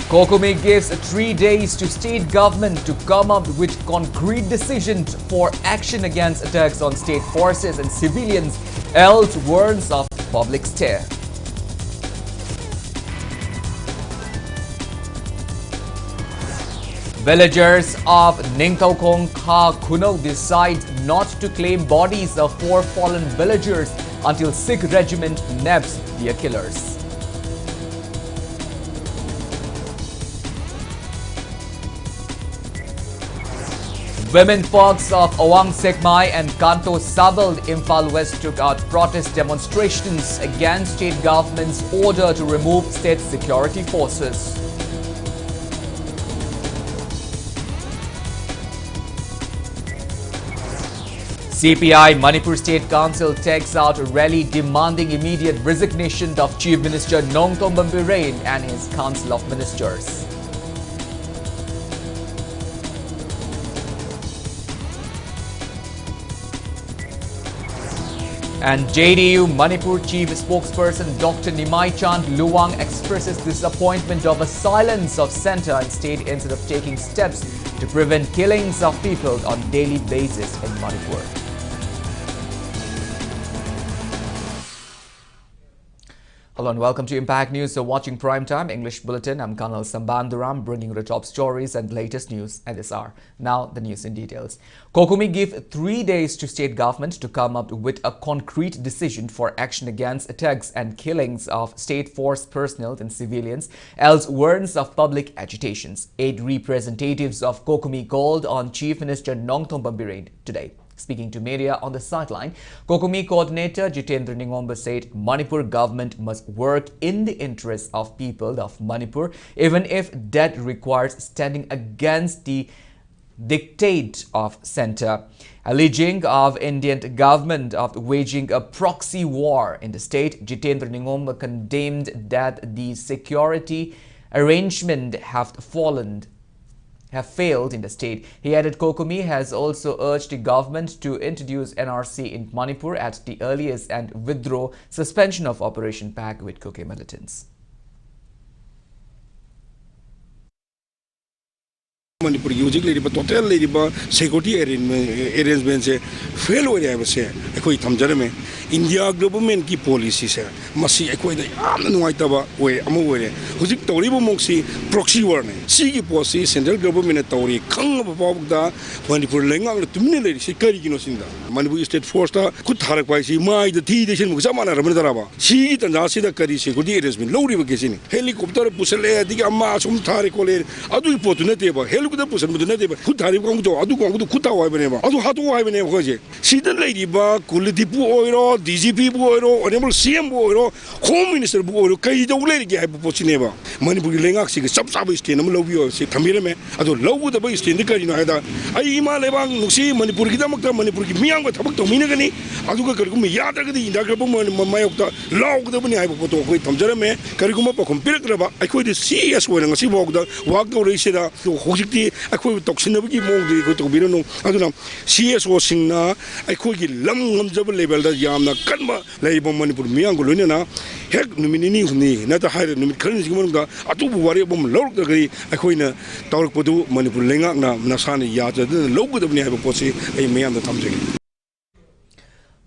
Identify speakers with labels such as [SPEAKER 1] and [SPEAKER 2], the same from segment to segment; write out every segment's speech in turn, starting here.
[SPEAKER 1] Kokumi gives 3 days to state government to come up with concrete decisions for action against attacks on state forces and civilians, else warns of public stare. Villagers of Ningthaukong Kha Kuno decide not to claim bodies of 4 fallen villagers until Sikh regiment nabs their killers. Women folks of Awang Sekmai and Kanto Sabal, Imphal West took out protest demonstrations against state government's order to remove state security forces. CPI Manipur State Council takes out a rally demanding immediate resignation of Chief Minister Nongtom Bambiren and his Council of Ministers. And JDU Manipur Chief Spokesperson Dr. Nimai Chand Luwang expresses disappointment of a silence of centre and state instead of taking steps to prevent killings of people on daily basis in Manipur. Hello and welcome to Impact News. So watching Primetime English Bulletin, I'm KANEL SHAMBANDURAM bringing you the top stories and latest news at this hour. Now the news in details. Kokumi give 3 days to state government to come up with a concrete decision for action against attacks and killings of state force personnel and civilians, else warns of public agitations. 8 representatives of Kokumi called on Chief Minister Nongtom Bambiren today. Speaking to media on the sideline, Kokumi coordinator Jitendra Ningomba said Manipur government must work in the interests of people of Manipur, even if that requires standing against the dictate of centre. Alleging of Indian government of waging a proxy war in the state, Jitendra Ningomba condemned that the security arrangement have failed in the state. He added Kokumi has also urged the government to introduce NRC in Manipur at the earliest and withdraw suspension of Operation Pack with Kuki militants.
[SPEAKER 2] Manipur using total security arrangements fail over India government ki policy se masi ekoi da yamna nuaitaba we amore hujik toribo moksi proxy war ne sigi policy central government tori khang babda Manipur lengang tumne le si kari kino sinda Manipur state force ta khud tharak pai si mai da thi de sin muksa mana ramna daraba si tanja si da kari security arrangement lowri ba kesini helicopter pusale diga amma sum thare kole adu potu ne teba helicopter pusal mudu ne teba khud thari ko adu khuta wa bane ba adu hatu wa bane ko je si da lady ba kuldipu oiro DGP boiro, honorable CM boiro, Home Minister boiro, kai da ulai ki hai pochineba. Manipur ki lengak si sab sab state nam lobio si thamire me ado lobu da ba state ni kari no haida. Ai ima lebang nusi Manipur ki da makta Manipur ki miang ko thabak to mina gani adu ka kari ko me yad ra di inda ka mayok ta law ko da bani hai poto ko thamjare me kari ko ma pa khom pirak ra ba ai ko di CS ko ngasi bok da wak do re se da hojik ti ai ko toksin na gi mong di ko to biro no adu na CS o singna ai ko gi lam ngam jab level da yam Kanma Labor Manipur Miango Lunina, Heck Numini, not a higher Numicans, Atu Wari Bom Lord Degree, Aquina, Torpodu, Manipur Lenga, Nasani Yata, the logo of Niago Posi, a man the Tamjing.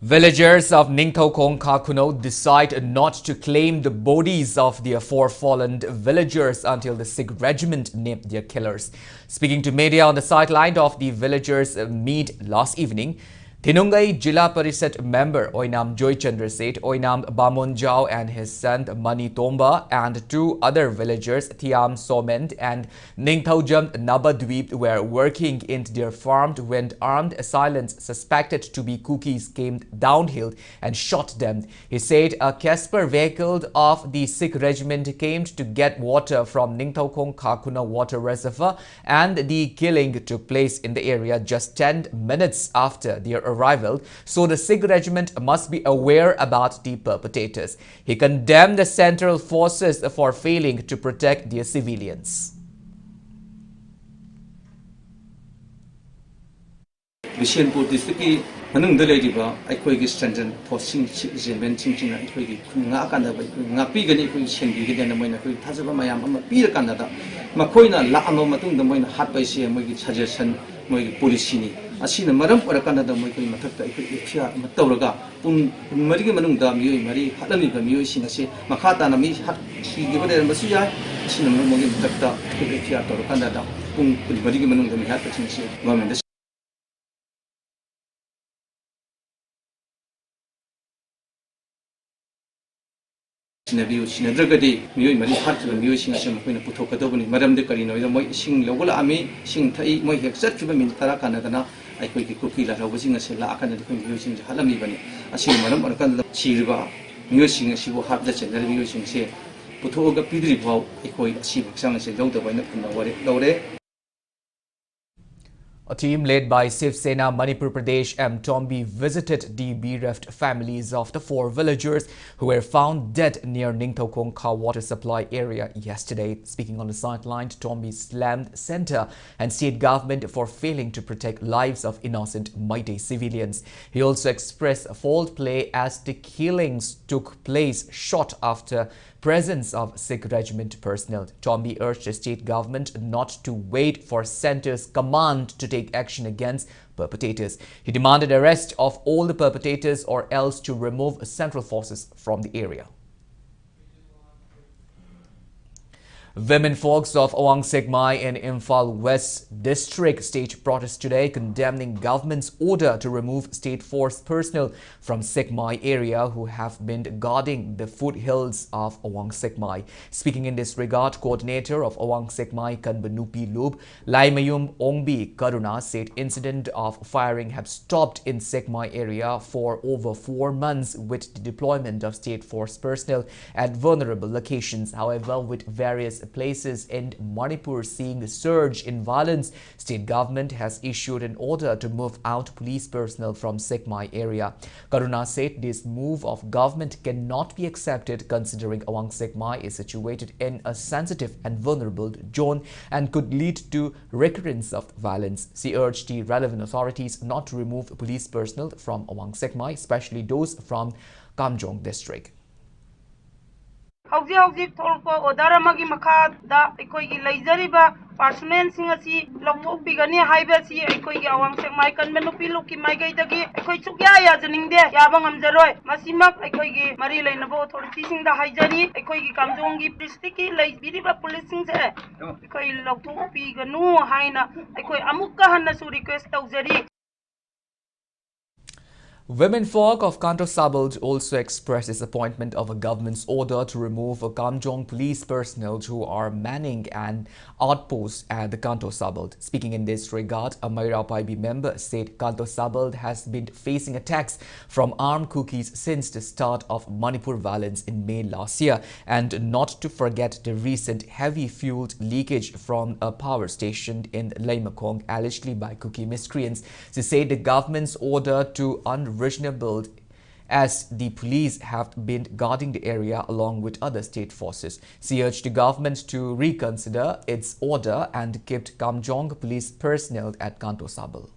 [SPEAKER 1] Villagers of Ningthaukong Kha Kuno decide not to claim the bodies of their 4 fallen villagers until the Sikh regiment named their killers. Speaking to media on the sideline of the villagers' meet last evening, Thinungai Jila Parishad member Oinam Joy Chandra said Oinam Bamun Jao and his son Mani Tomba and 2 other villagers Thiam Soment and Ningthaujam Nabadweep were working in their farm when armed assailants suspected to be cookies came downhill and shot them. He said a Casper vehicle of the Sikh regiment came to get water from Ningthaukong Kha Kuno water reservoir and the killing took place in the area just 10 minutes after their arrival, so the Sikh regiment must be aware about the perpetrators. He condemned the central forces for failing to protect their civilians.
[SPEAKER 3] Bishanpur district manungda leiriba aikhoigi strengthen forcing jemen chingchina aikhoigi nga kanda ba nga pigani aikhoigi senbi gidena moina aikhoigi thajaba mayam ama pira kanda da makhoina la ama matungda moina hatpai se moigi suggestion moigi policy ni asina maram parakanda da moigi mathakta aikhoigi phia ama tawraga pun marigi manungda miyoi mari hatlami ba miyoi singa se makhata na mi hat khigi ba masu ya asina moigi mathakta aikhoigi phia tawrakanda da pun marigi manungda mi hat paching se government Sinabio Sinadragadi, Mui Mari Hat, the Musing as a Putokadobani, Madame de Carino, the Moy sing Logola Ami, sing Tai, Moy except in Tarakanadana, I quickly cookie that I was in a Sela and using the Halamibani. I see Madame Arkan Chiriba, musing as she will have the general musing say, Putoga Pidri Vow, Equi, she sang as a daughter by Lore.
[SPEAKER 1] A team led by Shiv Sena Manipur Pradesh M. Tombi visited the bereft families of the 4 villagers who were found dead near Ningthokong water supply area yesterday. Speaking on the sideline, Tombi slammed centre and state government for failing to protect lives of innocent Meitei civilians. He also expressed fault play as the killings took place short after presence of Sikh regiment personnel. Tombi urged the state government not to wait for centre's command to take action against perpetrators. He demanded arrest of all the perpetrators or else to remove central forces from the area. Women folks of Awang Sekmai in Imphal West District staged protest today condemning government's order to remove state force personnel from Sekmai area who have been guarding the foothills of Awang Sekmai. Speaking in this regard, coordinator of Awang Sekmai Kanbanupi Lub, Laimayum Ongbi Karuna said incident of firing have stopped in Sekmai area for over 4 months with the deployment of state force personnel at vulnerable locations. However, with various places in Manipur seeing a surge in violence, state government has issued an order to move out police personnel from Sekmai area. Karuna said this move of government cannot be accepted considering Awang Sekmai is situated in a sensitive and vulnerable zone and could lead to recurrence of violence. She urged the relevant authorities not to remove police personnel from Awang Sekmai, especially those from Kamjong district.
[SPEAKER 4] Hauji Tolpo order amagi makada aikoigi leijariba personnel sing asi longthokpigani haibasi aikoigi Awang Sekmai Kanbanupi Luki maigaidagi aikoi chukya yajaningde yaba ngamjaroi masimak aikoigi mari leinabo authority singda haijari aikoigi Kamjonggi district ki leibiriba police sing se aikoi longthokpiganu haina aikoi amukka hanna su request taujari.
[SPEAKER 1] Women folk of Kanto Sabald also expressed disappointment of a government's order to remove a Kamjong police personnel who are manning an outpost at the Kanto Sabald. Speaking in this regard, a Maira Paibi member said Kanto Sabald has been facing attacks from armed cookies since the start of Manipur violence in May last year, and not to forget the recent heavy fuel leakage from a power station in Laimakong allegedly by cookie miscreants. She said the government's order to unreasonable as the police have been guarding the area along with other state forces. She urged the government to reconsider its order and kept Kamjong police personnel at Kanto Sabal.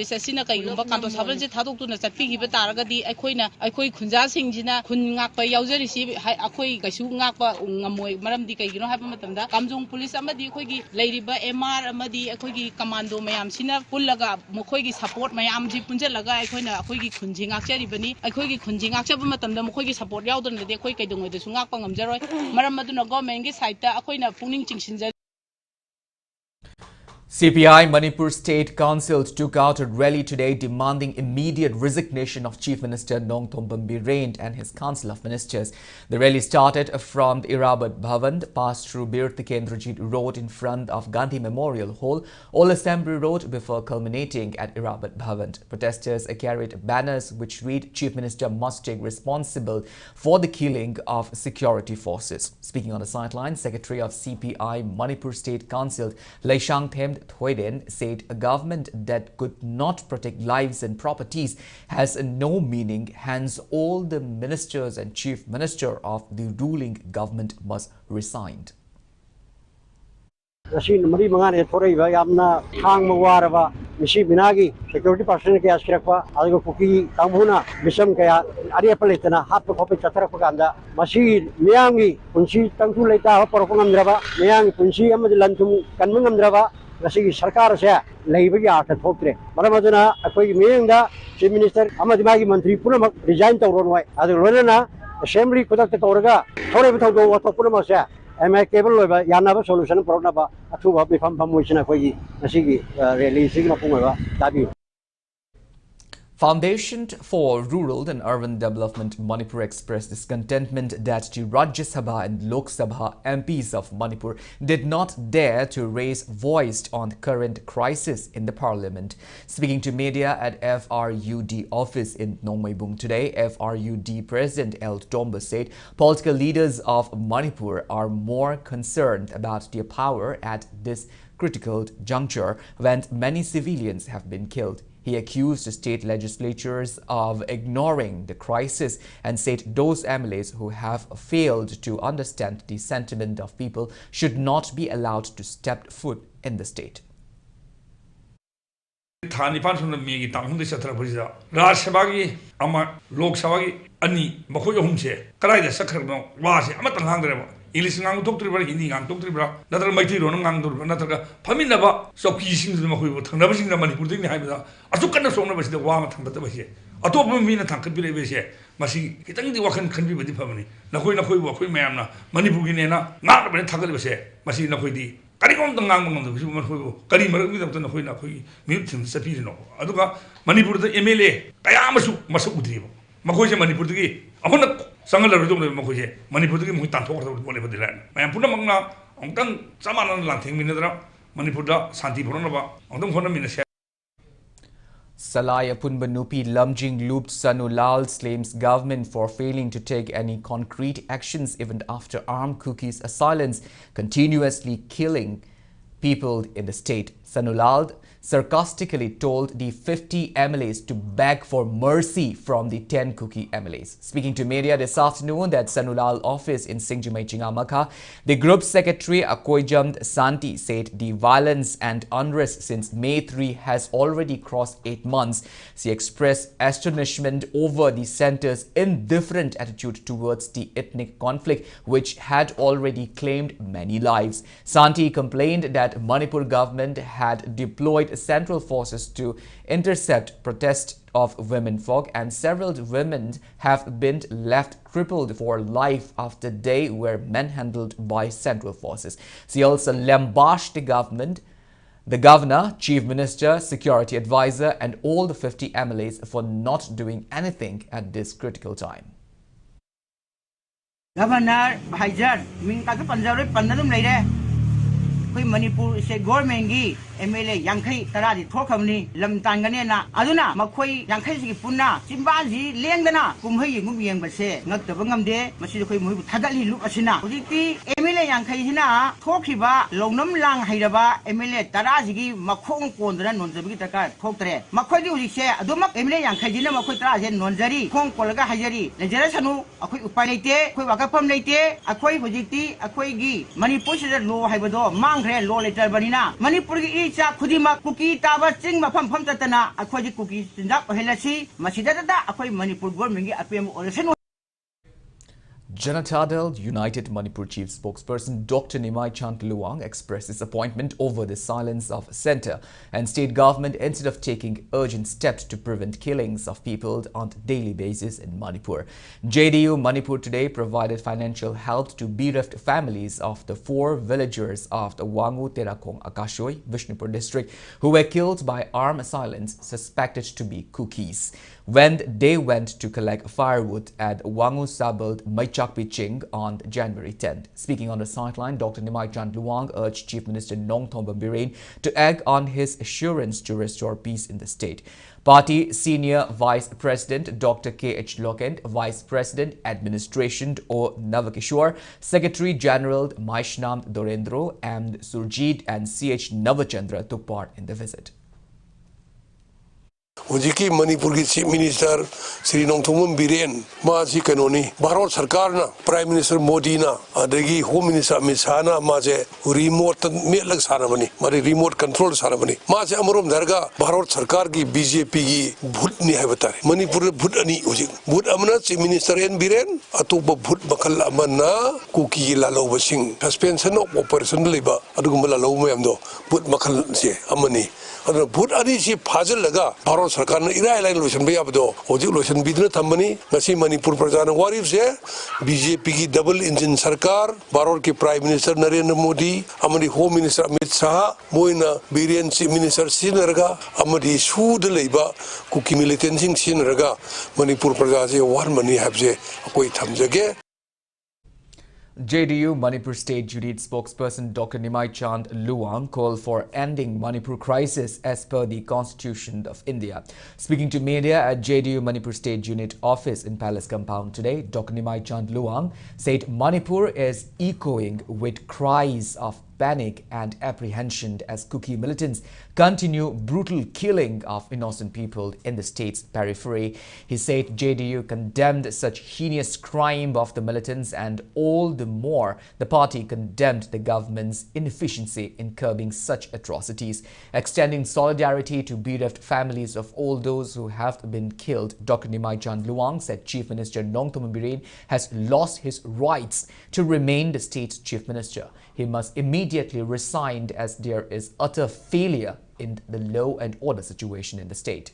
[SPEAKER 5] Sina kaigumba Kanto Sabal je thadokuna chatpigiba taragadi aikoi khunja singjina khun ngakpa yaujari si akoi kaisu ngakpa ngamoi maramdi kaigino haiba matamda Kamjong police amadi akoigi leiriba MR amadi akoigi commando mayam sina pullaga mokoigi support mayam ji punjalaga akoigi khunji ngakchari bani akoigi khunji ngakchaba matamda mokoigi support yaudana de akoi kaidongoi de su ngakpa ngamjaroi maram maduna government gi side ta akoina pungning chingsinja.
[SPEAKER 1] CPI Manipur State Council took out a rally today demanding immediate resignation of Chief Minister Nongthom Birend and his Council of Ministers. The rally started from the Irabat Bhavan, passed through Bir Tikendrajit Road in front of Gandhi Memorial Hall, All Assembly Road before culminating at Irabat Bhavan. Protesters carried banners which read, "Chief Minister must take responsible for the killing of security forces." Speaking on the sideline, Secretary of CPI Manipur State Council Leishang Them Thoiden said a government that could not protect lives and properties has no meaning, hence all the ministers and chief minister of the ruling government must resign.
[SPEAKER 6] Nasi mari mangane thorai ba yamna khang mawara misi binagi security person ke askrakwa adago kuki tambuna misam kaya ari paletana hat ko khope chatra ko ganda masi miyangi punsi tangtu leita por ko ngamdraba miyangi punsi amad lantum kanmung ngamdraba nasi sarkar se leibagi ata thokre maramaduna akoi miyangda chief minister amad magi mantri punamak resign tawron wai adago lonana assembly kodak tawraga thore bthawdo wato punama se MI cable over Yanava solution Pronaba, a two of the Pamuation of Nashigi, releasing of Dabi.
[SPEAKER 1] Foundation for Rural and Urban Development Manipur expressed discontentment that the Rajya Sabha and Lok Sabha MPs of Manipur did not dare to raise voice on the current crisis in the parliament. Speaking to media at FRUD office in Nongmeibung today, FRUD President El Tomba said political leaders of Manipur are more concerned about their power at this critical juncture when many civilians have been killed. He accused the state legislatures of ignoring the crisis and said those MLAs who have failed to understand the sentiment of people should not be allowed to step foot in the state.
[SPEAKER 2] English ngang doctor Hindi ngang doctor natar maiti ron ngang dur natar famina ba soki sing ma khoi thangna ba sing na Manipur ding hai ba asu kana songna ba sida wa ma thangba ta ba se atop mi na thangkat bi le be se masi kitang di wakhan khan bi badi famani na khoi wa khoi mayam na Manipur gi ne na nga ba thagal ba se masi na khoi di kari kom tang ngang ngam du ma khoi kari mar mi da na khoi mi thim sa pi no aduga Manipur da MLA kaya masu udri ba ma khoi se Manipur gi amana sangal la rodom ma khoi se Manipur gi mu tan thok ra bole ba dilan mayam puna mangna ongtang samanan lang thing min da Manipur da santi phorna ba ongtang phorna min se
[SPEAKER 1] Salaya Punbanupi Lumjing looped Sanulal claims government for failing to take any concrete actions even after armed cookies assailants continuously killing people in the state. Sanulal sarcastically told the 50 MLAs to beg for mercy from the 10 Kuki MLAs. Speaking to media this afternoon at Sanulal office in Singjumai Chingamaka, the group secretary Akoijamd Santi said the violence and unrest since May 3 has already crossed 8 months. She expressed astonishment over the centre's indifferent attitude towards the ethnic conflict, which had already claimed many lives. Santi complained that Manipur government had deployed central forces to intercept protests of women folk, and several women have been left crippled for life after they were manhandled by central forces. She also lambasted the governor, chief minister, security advisor, and all the 50 MLAs for not doing anything at this critical time.
[SPEAKER 7] Governor Bhaijan, Minka Panjari Panadum Lady. Manipur state government gi MLA Yankai Taradi Tokamni Lam Tanganena Aduna Makoi Yankai Puna Simbazi Lengana Kumhi Mubiang Base not the Bungam de Masiko Tagali Lupasina Udiki MLA Yankaina Tokiba Longnam Lang Haidaba MLA Tarazigi Makong Kondran non the Bitaka Tokre Makodi Ulisha Aduma MLA Yankajina Makotra and Nonzari Kong Kolaga Hajari Lejarasanu Akoi Upalete Wakapam Lete Akoi Hujiti Akoi Manipur Law Habado Mang law letter Banina Manipur Icha Kudima Kuki Taba Sing Mapam Tatana Akwaji Cookies Sindak Helasi Masidata Akoi Manipur Gormingi Apem or
[SPEAKER 1] Janata Dal United Manipur Chief Spokesperson Dr. Nimai Chand Luang expressed disappointment over the silence of centre and state government instead of taking urgent steps to prevent killings of people on a daily basis in Manipur. JDU Manipur today provided financial help to bereft families of the 4 villagers of the Wangu Terakong Akashoi, Vishnupur district, who were killed by armed assailants suspected to be cookies when they went to collect firewood at Wangu Sabald Maichakpi Ching on January 10th. Speaking on the sideline, Dr. Nimai Chand Luang urged Chief Minister Nongthomba Birane to act on his assurance to restore peace in the state. Party Senior Vice President Dr. K.H. Lokent, Vice President Administration O. Navakishore, Secretary General Maishnam Dorendro and Surjit and C.H. Navachandra took part in the visit.
[SPEAKER 2] Ujiki Manipur ki Chief Minister Sri Nongthongam Biren Maji Kanoni Bharat Sarkar na Prime Minister Modi na adagi Home Minister Amit Shah na maje remote metlak saramani mari remote control saramani maje amarom darga Bharat Sarkar ki BJP ki bhut ni hai batare Manipur bhut ani ujik bhut amna Chief Minister N Biren atuba bhut bakal amana kuki lalo basing suspension of operation leba adugum lalo mayamdo bhut bakal se amani aduna bhut ani si phajal laga Bharat Sarkar na ira line lotion baya bado ojik lotion bidna thamani ngasi Manipur prajana warif se BJP ki double engine sarkar Bharat ki Prime Minister Narendra Modi amadi Home Minister Amit Shah moina Biren Chief Minister sinarga amadi sud leiba kuki militant sing sinarga Manipur praja se war mani habje koi thamjage.
[SPEAKER 1] JDU Manipur State Unit spokesperson Dr. Nimai Chand Luang called for ending Manipur crisis as per the Constitution of India. Speaking to media at JDU Manipur State Unit office in Palace Compound today, Dr. Nimai Chand Luang said Manipur is echoing with cries of panic and apprehension as Kuki militants continue brutal killing of innocent people in the state's periphery. He said JDU condemned such heinous crime of the militants, and all the more the party condemned the government's inefficiency in curbing such atrocities. Extending solidarity to bereft families of all those who have been killed, Dr. Nimai Chand Luang said Chief Minister Nongthom Biren has lost his rights to remain the state's chief minister. He must immediately resign as there is utter failure in the law and order situation in the state.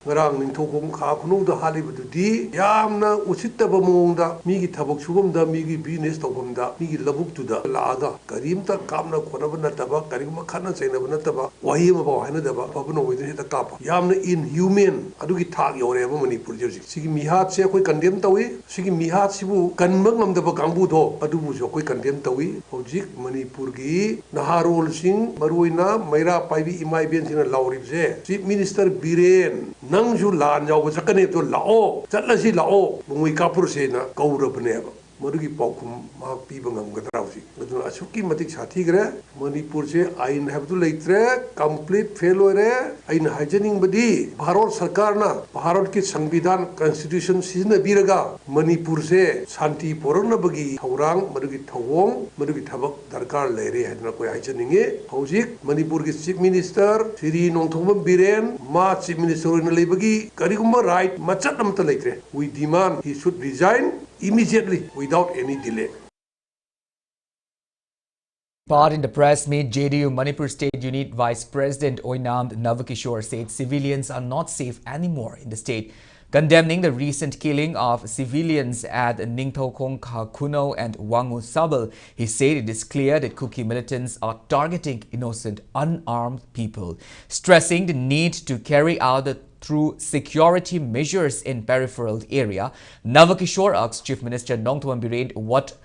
[SPEAKER 8] Ngarang ningthokong kha khunu da halibududi yamna usittaba mongda migi thabak sugumda migi business tawbamda migi labuk tuda laaga karimta kamna khonaba nataba karimma khana chainaba nataba wahi ma ba haina daba babno wide heta kapa yamna inhuman adugi thak yore ba Manipur jersik sigi mihat se koi condemn tawi sigi mihat sibu kanmang namdaba kangbu do adubu jo koi condemn tawi hojik Manipur gi naharol sing maruina maira paibi imai ben sina laurib se Chief Minister Biren nang ju lan jaw sakane to lao chatlasi lao mungui kapur se na kaurabne ba madugi paukum ma pi bangam gadrausi aduna asuki matik sathi gre Manipur se ain habdu leitre complete failure ain hygienic badi Bharat Sarkar na Bharat ki Samvidhan Constitution sisna biraga Manipur se shanti porona bagi thorang madugi thawong madugi thabak darkar leire hadna koi hygienic hojik Manipur ki Chief Minister Sri Nongthom Biren ma Chief Minister na lebagi karigumba right machat amta leitre we demand he should resign immediately without any delay.
[SPEAKER 1] Part in the press meet, JDU Manipur State Unit Vice President Oinamd Navakishore said civilians are not safe anymore in the state. Condemning the recent killing of civilians at Ningthokong Kuno and Wangu Sabal, he said it is clear that Kuki militants are targeting innocent, unarmed people, stressing the need to carry out through security measures in peripheral area. Navakishore asked Chief Minister Nongthom Biren what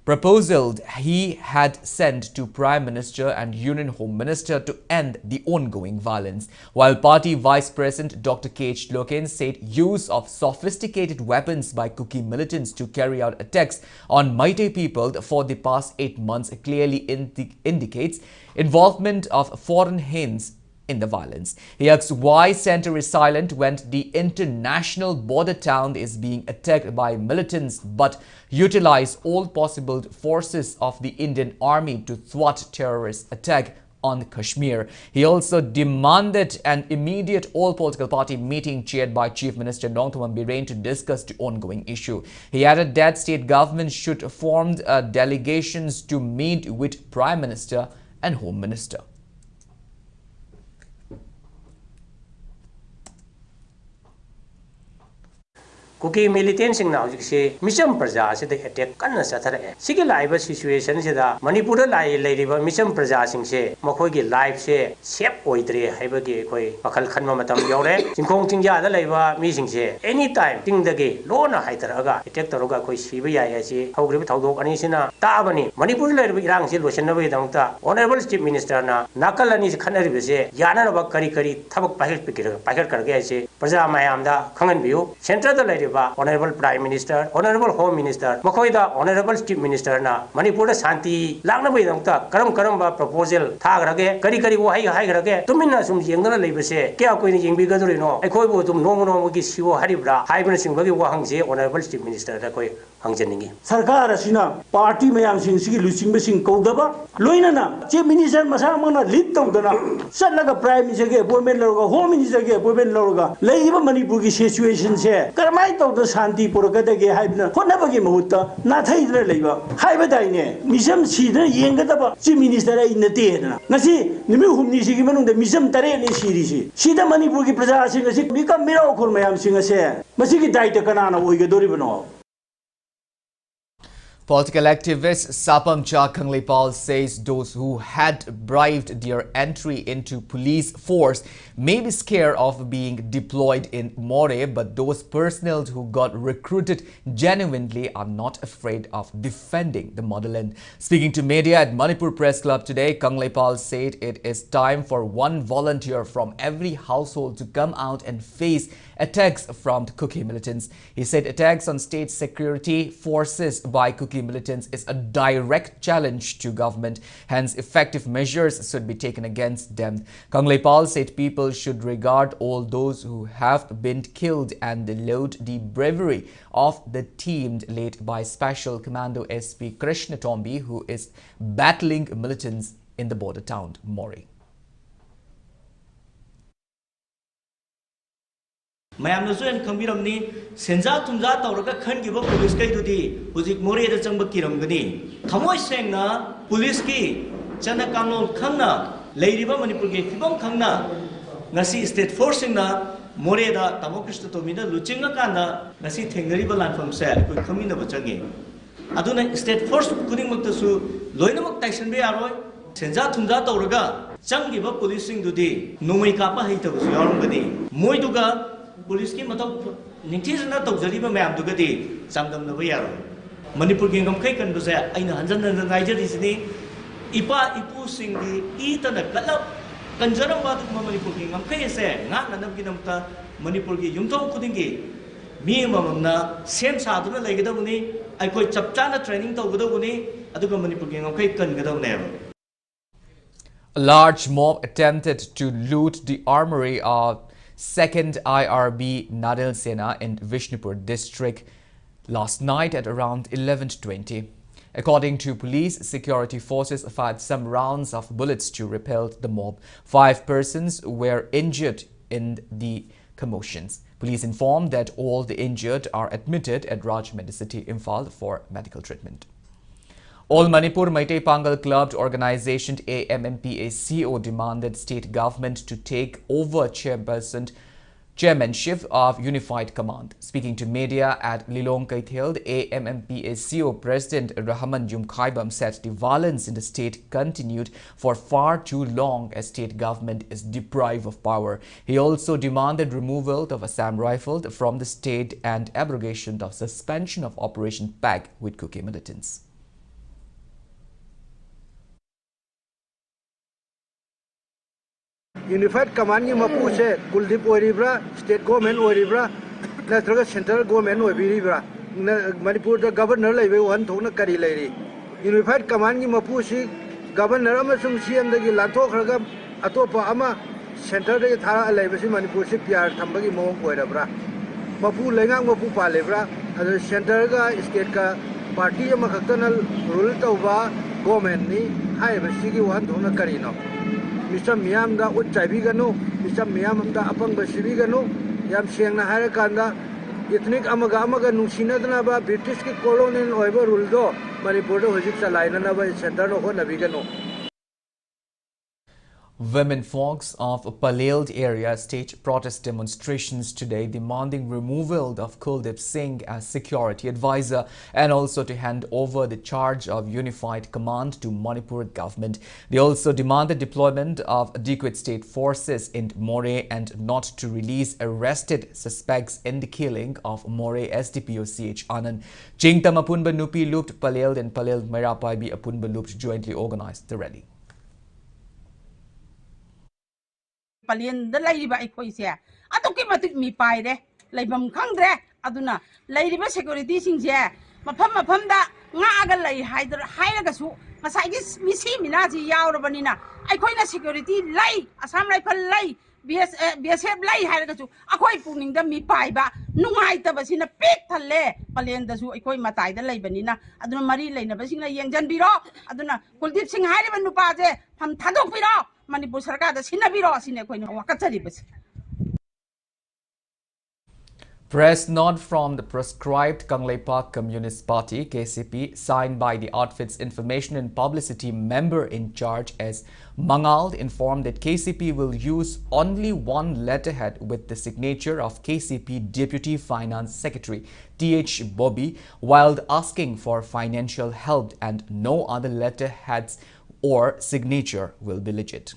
[SPEAKER 1] proposal he had sent to Prime Minister and Union Home Minister to end the ongoing violence, while Party Vice President Dr. K.H. Loken said use of sophisticated weapons by Kuki militants to carry out attacks on Meitei people for the past 8 months clearly indicates involvement of foreign hands in the violence. He asks why Centre is silent when the international border town is being attacked by militants, but utilize all possible forces of the Indian Army to thwart terrorist attack on Kashmir. He also demanded an immediate all-political party meeting chaired by Chief Minister Nongthom Biren to discuss the ongoing issue. He added that state government should form delegations to meet with Prime Minister and Home Minister.
[SPEAKER 9] Kuki militants in now say Mission Praja said the attack can satire. Siki live situation said Manipur lady Mission Praja sing say Makogi live say Sep Oidre Habagi Koi Pakal Kanmatam Yore Sinkong Tinja the Lava missing say anytime Ting the gay Lona Haitaraga attack the Roga Koi Shibaya say how grip Taudo Anisina Tabani Manipur lady Rang Silvashanavi Danta Honorable Chief Minister na Nakalani Kanari say Yana Bakari Tabak Pahil Pikir Pakar Kargay say Praja Mayamda Kangan View Central the lady Honorable Prime Minister, Honorable Home Minister, Makoida, Honorable Chief Minister na Manipur Santi, Langnabi Dangta, Karam proposal, Tagrage, Kari Wahai Hagrage, Tumina Sum Yangana Labase, Kia Queen Yingbigadurino, Equo to Nomo Gisio Haribra, Hybrid Simbagi Wahangse, Honorable Chief Minister, the Koi Hangjaningi.
[SPEAKER 10] Sarkar Asina, Party Mayam Sing, Lucing Basing Kodaba, Loinana, Chief Minister Masamana, Litona, Sanaga Prime Minister, Women Loga, Home Minister, Women Loga, Labor Manipuki situations here, Carmito the Santi Purgade Hibna, Honabagi Muta, not Hydra Labor, Hybadine, Misam Sida, Yangataba, Chief Minister in the theatre. Nasi, Nimu Nishiman, the Misam Tarani series. Sida Manipuki Prasasing, become miracle Mayam Singer, Masiki Daita Kanana, Wigadoribano.
[SPEAKER 1] Political activist Sapam Cha Kanglipal says those who had bribed their entry into police force may be scared of being deployed in More, but those personnel who got recruited genuinely are not afraid of defending the motherland. Speaking to media at Manipur Press Club today, Kanglipal said it is time for one volunteer from every household to come out and face attacks from the Kuki militants. He said attacks on state security forces by Kuki militants is a direct challenge to government. Hence, effective measures should be taken against them. Kanglipal said people should regard all those who have been killed and laud the bravery of the team led by Special Commando SP Krishna Tombi, who is battling militants in the border town More.
[SPEAKER 11] Mayam Nazuan Kambiramni, Senza Tumza Tauraka Kangiba Police Kaidudi, Uzik More the Chamba Kiramgani. Kamoy Sengna, Police Ki, Chana Kamon Kangna, Lady Manipurgi, Fibon Kangna, Nasi State Forcing na, Moreda, Tamokista Tomina, Luchinga Kanda, Nasi Tengaribalan from Sel, could come in the Bachangi. Aduna State Force Kuding Mutasu, Loinamak Tyson Bay Aroy, Senza Tumza Tauraga, Changiba Policing Dudi, no make up a hater was Yormani, Moiduga. Police came out Nintis not of the river ma'am to get some of the Viaro. Manipur Kingdom Cake and was a hundred and Niger is the Ipa Ipu sing the Eaton a Kalap, Kanjara Manipur Kingdom Cake said, not an Abginamta, Manipur Yumto Kudingi, me Mamma, same Saduna like Gedoni, I quit Chaptana training to Gudoni, Aduka Manipur Kingdom Cake and Gedon never.
[SPEAKER 1] A large mob attempted to loot the armory of 2nd IRB Nadal Sena in Vishnupur district last night at around 11:20. According to police, security forces fired some rounds of bullets to repel the mob. 5 persons were injured in the commotions. Police informed that all the injured are admitted at Raj Medicity, Imphal for medical treatment. All Manipur Meitei Pangal Club organization AMMPACO demanded state government to take over chairmanship of Unified Command. Speaking to media at Lilong Kaithel, AMMPACO President Rahman Jumkhaibam said the violence in the state continued for far too long as state government is deprived of power. He also demanded removal of Assam Rifle from the state and abrogation of suspension of Operation PAG with Kuki militants.
[SPEAKER 12] Unified Command की मपूर से कुलदीप ओरिब्रा state government ओरिब्रा नत्रगा central government ओबिरिब्रा मणिपुर द governor लेबे वन थोना करी लेरी Unified Command की मपूर से गवर्नर अमसुंग सीएम दगी लाथोखरगा अतोपा अमा सेंटर दगी थारा लेबे से मणिपुर से प्यार थंबगी मोंग ओइरब्रा मपूर लेंगांग मपूर पालेब्रा अद सेंटर का स्टेट का पार्टी अमा खक्तनल रूल तौबा गवर्नमेंट नि हाइबसिगी one थोना करीनो Mr. Miam da Uchabigano, Mr. Miam da Apang Basibigano, Yam Siang Harakanda, Ethnic Amagamaga Nusinadana, British colonial over Ruldo, Manipur, Hojitsa Linanava, Center of Navigano.
[SPEAKER 1] Women folks of Paleld area staged protest demonstrations today demanding removal of Kuldip Singh as security advisor and also to hand over the charge of Unified Command to Manipur government. They also demanded deployment of adequate state forces in More and not to release arrested suspects in the killing of More SDPO CH Anand. Jingtam Apunba Nupi looped Paleld and Paleld Merapaibi Apunba looped jointly organized the rally.
[SPEAKER 13] Palien the lady by Equasia. I took him at me pie there. Labam Kangre,
[SPEAKER 7] aduna lairiba security singje mafam da ngaaga lai hairaga su masai misi minaji yaurabanina aikoina security lai asam rifle lai BSF lai hairaga su akoi puning da mi paiba nungai ta basina pek thalle palen da su akoi matai da lai banina aduna mari lai na basina yengjan biro aduna Kuldip Singh hairiba nupa je ham thadok biro Manipur sarkar da sinna biro asine akoi wakachari bas.
[SPEAKER 1] Press note from the proscribed Kangleipak Communist Party (KCP) signed by the outfit's information and publicity member in charge as Mangal informed that KCP will use only one letterhead with the signature of KCP Deputy Finance Secretary T.H. Bobby while asking for financial help, and no other letterheads or signature will be legit.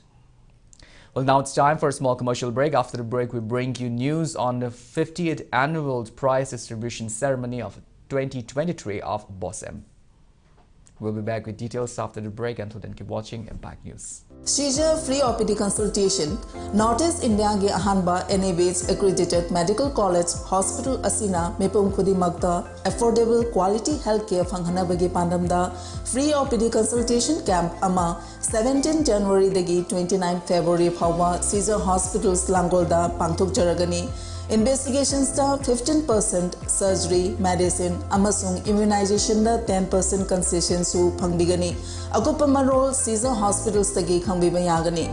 [SPEAKER 1] Well, now it's time for a small commercial break. After the break, we bring you news on the 50th annual prize distribution ceremony of 2023 of BOSEM. We'll be back with details after the break. Until then, keep watching Impact News.
[SPEAKER 13] Seizure free OPD consultation. Northeast India ge ahanba NABH accredited medical college hospital asina mepum khudi magda affordable quality healthcare phanghanabagi pandamda free OPD consultation camp ama 17 January dagi 29 February phawa Seizure hospitals Langolda pangthok jaragani. Investigation staff 15%, surgery, medicine, amasung immunization da 10% concession su phangbigani. Akupa marol Seizure hospitals tagi khangbiba yagani.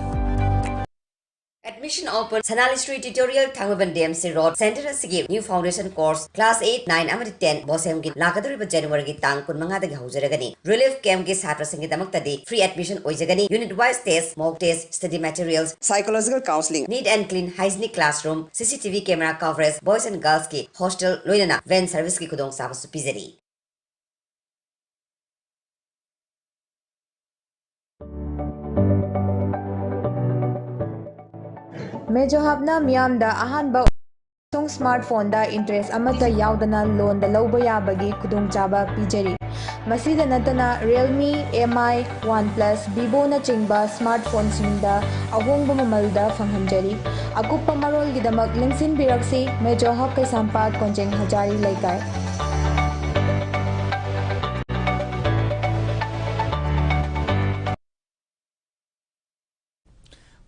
[SPEAKER 14] Admission open Sanali Street Tutorial Thangban DMC Road Center Asigi New Foundation Course Class 8, 9 amadi 10 Bosem gi lakaduriba January gi tang kun manga dagi haujaragani. Relief camp gi satra singi damaktadi free admission oijagani. Unit wise test, mock test, study materials, psychological counseling, neat and clean hygienic classroom, CCTV camera coverage, boys and girls ki hostel loinana van service ki kudong sabasu pizari.
[SPEAKER 15] Medyo habna miyam da ahan ba smartphone da interest amata yaudana loan da lauba yabagi kudung chaba pijari. Masida natana Realme, MI, OnePlus, Vivo na chingba smartphone singda ahongba mamalda fanghanjari. Akupa marol gidamak lingsin biraksi Medyo hab kay sampat konjeng hajari laikay.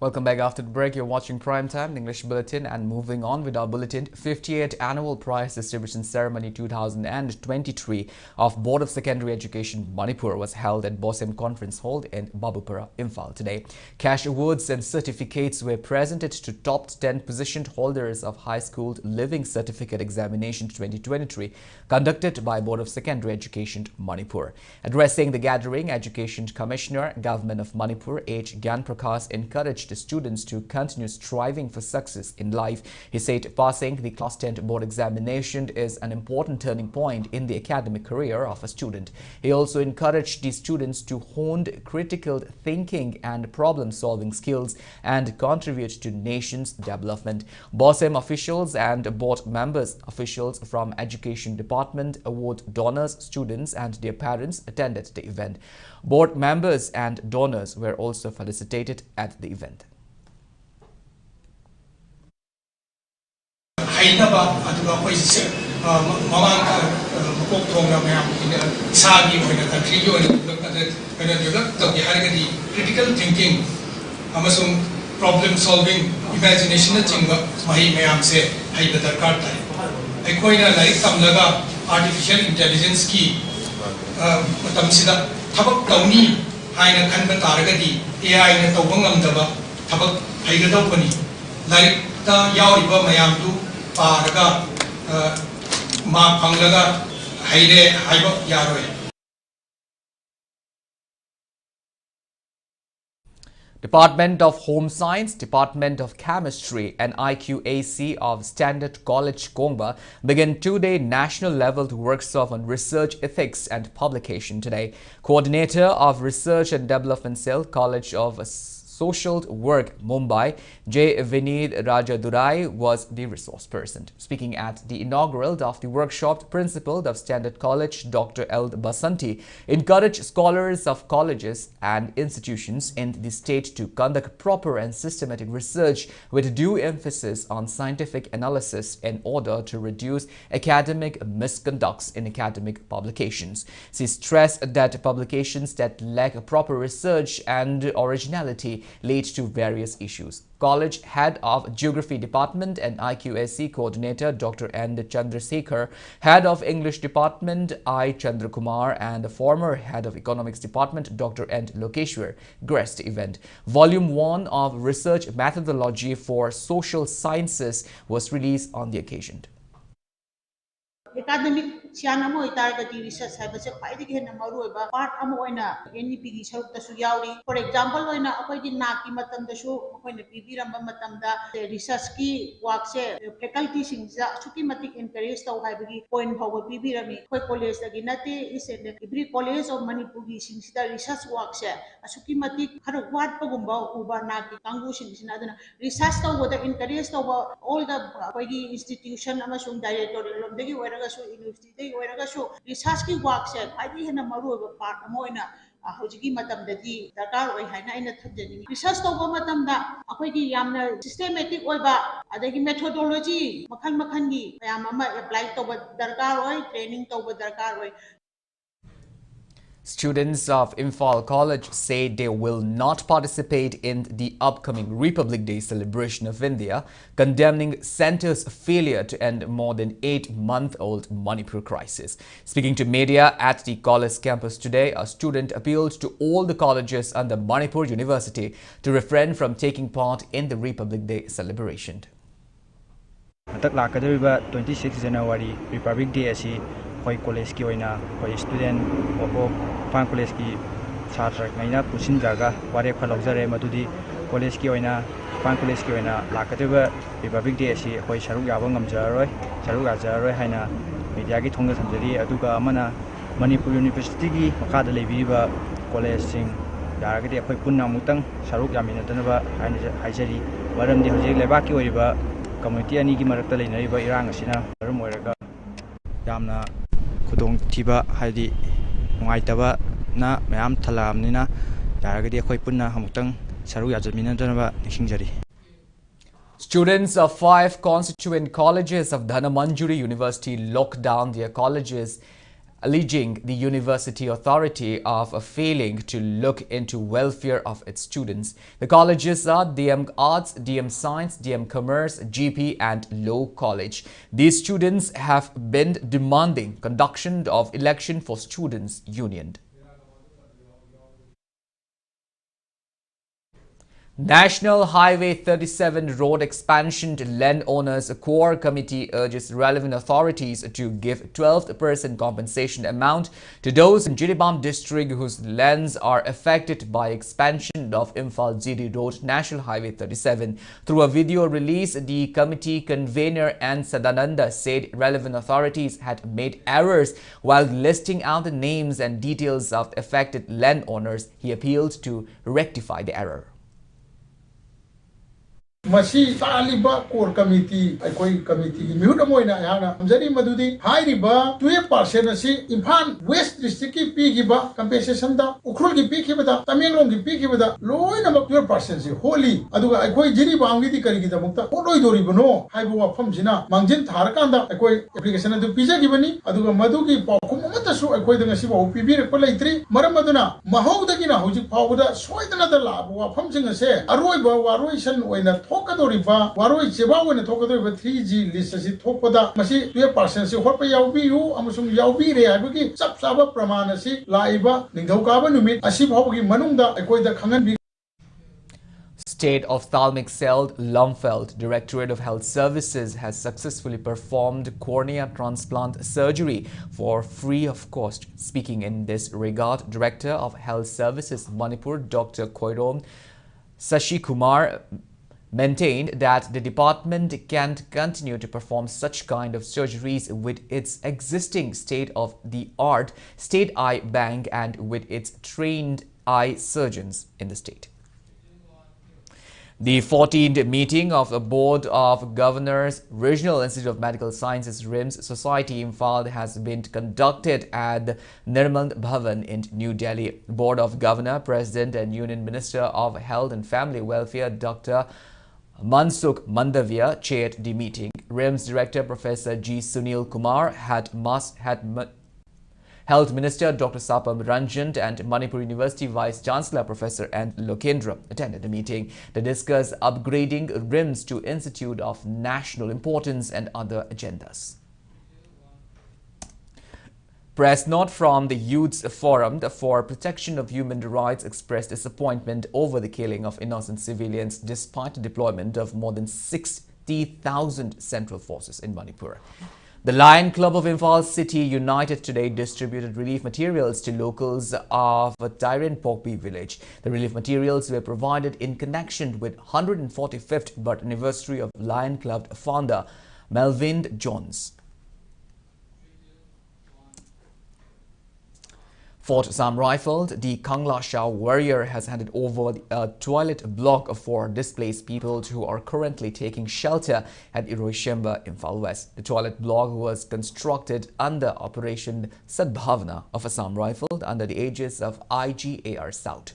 [SPEAKER 1] Welcome back after the break. You're watching Primetime English Bulletin, and moving on with our bulletin. 58th Annual Prize Distribution Ceremony 2023 of Board of Secondary Education Manipur was held at BOSEM Conference Hall in Babupara, Imphal today. Cash awards and certificates were presented to top 10 positioned holders of High School Living Certificate Examination 2023 conducted by Board of Secondary Education Manipur. Addressing the gathering, Education Commissioner, Government of Manipur H. Gyan Prakash encouraged the students to continue striving for success in life. He said passing the Class 10 board examination is an important turning point in the academic career of a student. He also encouraged the students to hone critical thinking and problem-solving skills and contribute to nation's development. BOSEM officials and board members, officials from Education Department, award donors, students and their parents attended the event. Board members and donors were also felicitated at the event.
[SPEAKER 16] Critical thinking, problem solving, imagination artificial intelligence ki tabak tauni haina khanba taragadi AI na tawba ngamdaba tabak haigadaupani like ta yauriba mayam tu paraga ma phanglaga haire haiba yaroi.
[SPEAKER 1] Department of Home Science, Department of Chemistry and IQAC of Standard College Kongba began two-day national level workshop on research ethics and publication today. Coordinator of Research and Development Cell, College of Social Work, Mumbai, J. Vineet Rajadurai, was the resource person. Speaking at the inaugural of the workshop, Principal of Standard College, Dr. L. Basanti, encouraged scholars of colleges and institutions in the state to conduct proper and systematic research with due emphasis on scientific analysis in order to reduce academic misconducts in academic publications. She stressed that publications that lack proper research and originality lead to various issues. College Head of Geography Department and IQAC Coordinator Dr. N. Chandrasekhar, Head of English Department I. Chandrakumar, and the former Head of Economics Department Dr. N. Lokeshwar graced the event. Volume 1 of Research Methodology for Social Sciences was released on the occasion.
[SPEAKER 17] Academic Siana Moitargati research have a quite again a Maruba, part Amoina, any piggy shout the Suyauri. For example, when a quite Naki Matam the show, when a Pibiramba Matamda, the research key works, faculties in Sukimatic encouraged to have a point power Pibirami, Koi College, the Ginati is in every college of Manipur since the research works, a Sukimatic Haruat Pagumba, Uba Naki, Kangush in another research over the encouraged over all the institution, Amazon directorial of the University, research ki work se khadi hena maru ba part amoina hojigi matam dadi dakar oi haina ina thajani research to matam da akoi gi yamna systematic oi ba adagi methodology makhan makhan gi yam ama apply to ba darkar oi training to ba darkar oi.
[SPEAKER 1] Students of Imphal College say they will not participate in the upcoming Republic Day celebration of India, condemning centre's failure to end more than 8-month-old Manipur crisis. Speaking to media at the college campus today, a student appealed to all the colleges under Manipur University to refrain from taking part in the Republic Day celebration.
[SPEAKER 18] 26 January Republic Day asi koi college ki oina koi student opo fan college ki chhatra ngaina pusin jaga ware khalaujare madudi college ki oina fan college ki oina lakadeba Republic Day asi koi saruk yaba ngamjaroi saruk ajaroi haina media ki thongda thamjari aduga amana Manipur University ki makada lebiba college sing yaragadi koi punna mutang saruk yamina tanaba haijari waramdi hojik leba ki oiba community ani ki marakta leinariba irang asina maram oiraga yamna khudong thiba haidi nungaitaba na mayam thalamnina yaragadi akhoi punna hamutang saru yajamina janaba nishingjari.
[SPEAKER 1] Students of 5 constituent colleges of Dhanamanjuri University locked down their colleges, alleging the university authority of failing to look into welfare of its students. The colleges are DM Arts, DM Science, DM Commerce, GP and Law College. These students have been demanding conduction of election for Students' Union. National Highway 37 road expansion landowners core committee urges relevant authorities to give 12% compensation amount to those in Jiribam district whose lands are affected by expansion of Imphal GD Road National Highway 37. Through a video release, the committee convener N. Sadananda said relevant authorities had made errors while listing out the names and details of affected landowners. He appealed to rectify the error.
[SPEAKER 19] Masi Taliba core committee, a committee, Mudamoina, Amzari Madudi, Hairiba, 12% asi, Impan, West District Pigiba, compensation da, Ukrugi Pikibada, Tamilongi Pikibada, low in about 12%, holy, Aduga, a koi Jiriba, Angidi Karigita Mukta, Oloidoribono, Haibu from Jina, Mangjin Tarakanda, a koi application of the Pisa Givani, Aduga Maduki, Pakumatasu, a koi the Nasibo, Pibi, Politri, Maramaduna, Mahodagina, Huji Powder, Swipe another lab, from Jinga say, Aroiba, Waroishan, when a Tokadoriva, Waroi Cheba, when a Tokadoriva 3G list as it Tokoda, Masi, 12%, Hopa Yaubi, Amusum Yaubi, Abuki, Sapsaba Pramanasi, Laiba, Ningokaba Numit, Asip Hoki Manunda, a koi the Kangan.
[SPEAKER 1] State Ophthalmic Cell Lumfeld Directorate of Health Services has successfully performed cornea transplant surgery for free of cost. Speaking in this regard, Director of Health Services Manipur, Dr. Koirom Sashi Kumar, maintained that the department can't continue to perform such kind of surgeries with its existing state-of-the-art state eye bank and with its trained eye surgeons in the state. The 14th meeting of the Board of Governors, Regional Institute of Medical Sciences RIMS Society Imphal has been conducted at the Nirmal Bhavan in New Delhi. Board of Governor, President and Union Minister of Health and Family Welfare Dr. Mansukh Mandavia chaired the meeting. RIMS Director Professor G. Sunil Kumar Health Minister Dr. Sapam Ranjan and Manipur University Vice Chancellor Professor N. Lokendra attended the meeting. They discussed upgrading RIMS to Institute of National Importance and other agendas. Press note from the Youth's Forum for Protection of Human Rights expressed disappointment over the killing of innocent civilians despite the deployment of more than 60,000 central forces in Manipur. The Lion Club of Imphal City United today distributed relief materials to locals of Tyran Pokpi village. The relief materials were provided in connection with 145th birth anniversary of Lion Club founder Melvin Jones. Fort Assam Rifled, the Kangla Shah warrior has handed over a toilet block for displaced people who are currently taking shelter at Iroishemba, Imphal West. The toilet block was constructed under Operation Sadbhavna of Assam Rifled under the aegis of IGAR South.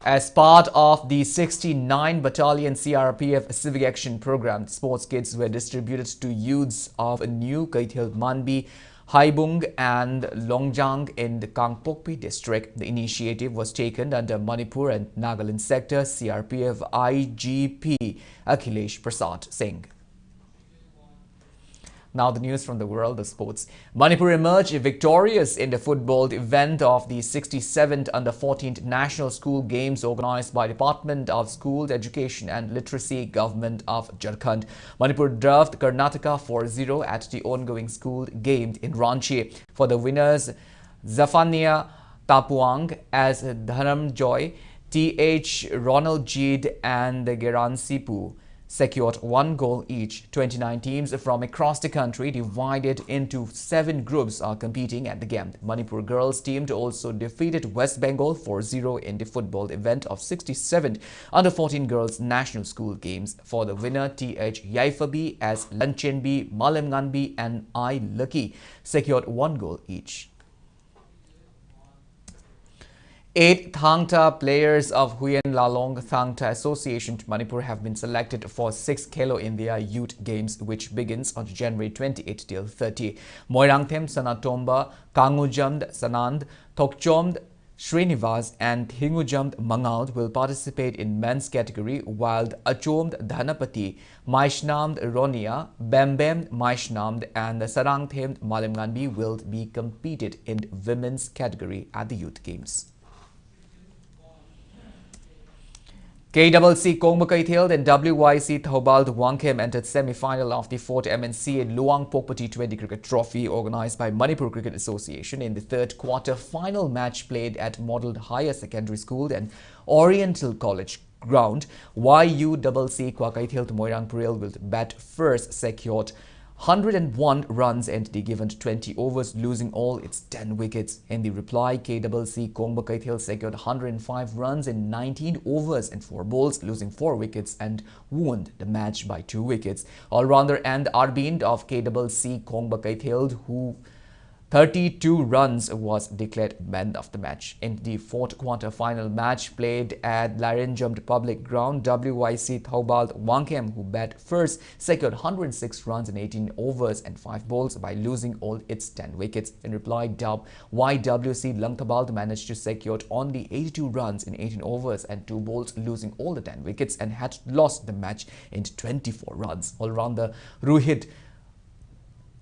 [SPEAKER 1] As part of the 69 Battalion CRPF Civic Action Program, sports kits were distributed to youths of New Kaithil Manbi, Haibung and Longjang in the Kangpokpi district. The initiative was taken under Manipur and Nagaland sector CRPF IGP Akhilesh Prasad Singh. Now the news from the world of sports. Manipur emerged victorious in the football event of the 67th Under-14 National School Games organized by Department of School Education and Literacy, Government of Jharkhand. Manipur dwarfed Karnataka 4-0 at the ongoing school games in Ranchi. For the winners, Zafania Tapuang as Dhanamjoy, T.H. Ronald Jeed and Geransipu secured 1 goal each. 29 teams from across the country divided into 7 groups are competing at the game. Manipur girls team also defeated West Bengal 4-0 in the football event of 67th Under-14 Girls National School Games. For the winner, T.H. Yaifabi as Lanchenbi, Malemnganbi and I Lucky secured 1 goal each. 8 Thangta players of Huyen Lalong Thangta Association to Manipur have been selected for 6 Khelo India Youth Games, which begins on January 28 till 30. Moirangthem Sanatomba, Kangujamd Sanand, Thokchomd Srinivas and Hingujamd Mangald will participate in men's category, while Achomd Dhanapati, Maishnamd Ronia, Bembem Maishnamd and Sarangthem Malemnganbi will be competed in women's category at the Youth Games. KCC Kongma Kaithil and WYC Thobald Wangkhem entered semi-final of the 4th MNC Luang Pokpa T20 Cricket Trophy organized by Manipur Cricket Association in the 3rd quarter final match played at Model Higher Secondary School and Oriental College ground. YUCC Kwakaithil Moirang Puril will bat first, secured 101 runs and the given 20 overs, losing all its 10 wickets. In the reply, KCC Kongba Kaithil secured 105 runs in 19 overs and 4 balls, losing 4 wickets and won the match by 2 wickets. All-rounder and Arbind of KCC Kongba Kaithil, who 32 runs, was declared man of the match. In the 4th quarter final match played at Larenjamd Public Ground, WYC Thobald Wangkhem, who bat first, secured 106 runs in 18 overs and 5 balls by losing all its 10 wickets. In reply, YWC Langtabald managed to secure only 82 runs in 18 overs and 2 balls, losing all the 10 wickets and had lost the match in 24 runs. All-rounder Ruhit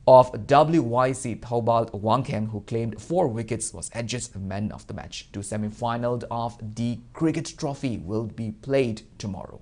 [SPEAKER 1] of WYC Thobald Wangkhem, who claimed 4 wickets, was adjudged man of the match. 2 semi-finals of the cricket trophy will be played tomorrow.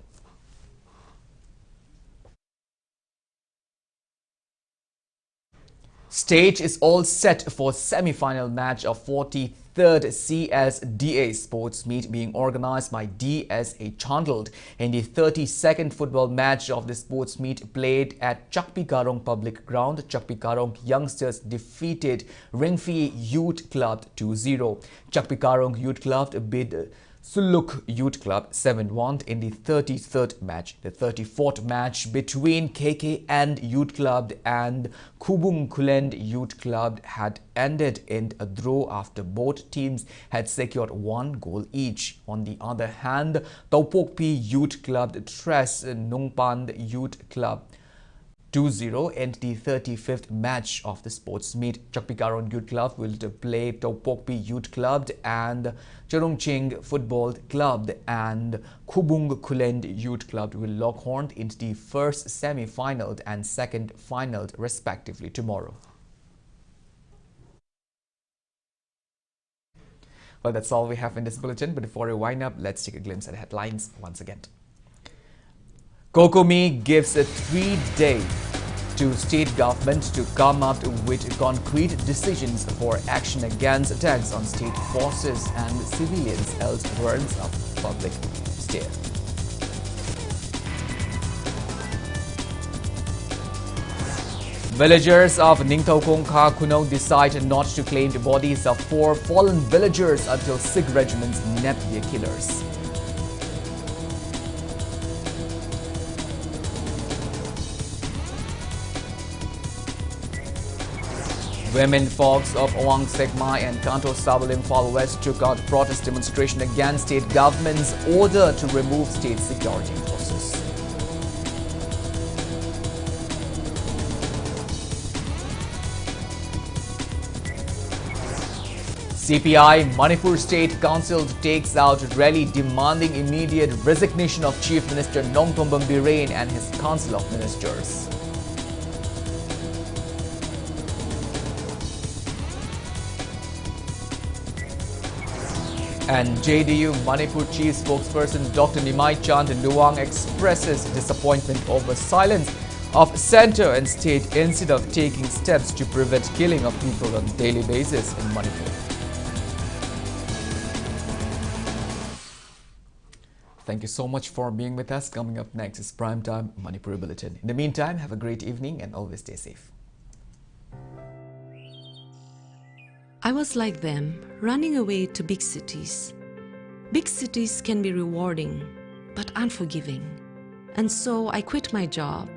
[SPEAKER 1] Stage is all set for semi-final match of 43rd CSDA sports meet being organized by DSA Chandled in the 32nd football match of the sports meet played at Chakpikarong Public Ground. Chakpikarong youngsters defeated Ringfi Youth Club 2-0. Chakpikarong Youth Club beat Suluk Youth Club 7-1 in the 33rd match. The 34th match between KKN Youth Club and Kubung Kulend Youth Club had ended in a draw after both teams had secured 1 goal each. On the other hand, Taupokpi Youth Club Tres Nungpand Youth Club 2-0 in the 35th match of the sports meet. Chakpikarong Youth Club will play Taupokpi Youth Club and Cherongching Football Club, and Kubung Kulend Youth Club will lock horns into the first semi-final and second final respectively tomorrow. Well, that's all we have in this bulletin, but before we wind up, let's take a glimpse at headlines once again. Kokomi gives a 3-day to state government to come up with concrete decisions for action against attacks on state forces and civilians, else warrants of public stare. Villagers of Ningthau Kha Kuno decide not to claim the bodies of 4 fallen villagers until Sikh regiments nab their killers. Women folks of Awang Sekmai and Kanto Sabal Imphal West took out protest demonstration against state government's order to remove state security forces. CPI Manipur State Council takes out rally demanding immediate resignation of Chief Minister Nongthombam Birane and his Council of Ministers. And JDU Manipur Chief Spokesperson Dr. Nimai Chand Luang expresses disappointment over silence of centre and state instead of taking steps to prevent killing of people on a daily basis in Manipur. Thank you so much for being with us. Coming up next is Primetime Manipur Bulletin. In the meantime, have a great evening and always stay safe.
[SPEAKER 20] I was like them, running away to big cities. Big cities can be rewarding, but unforgiving. And so I quit my job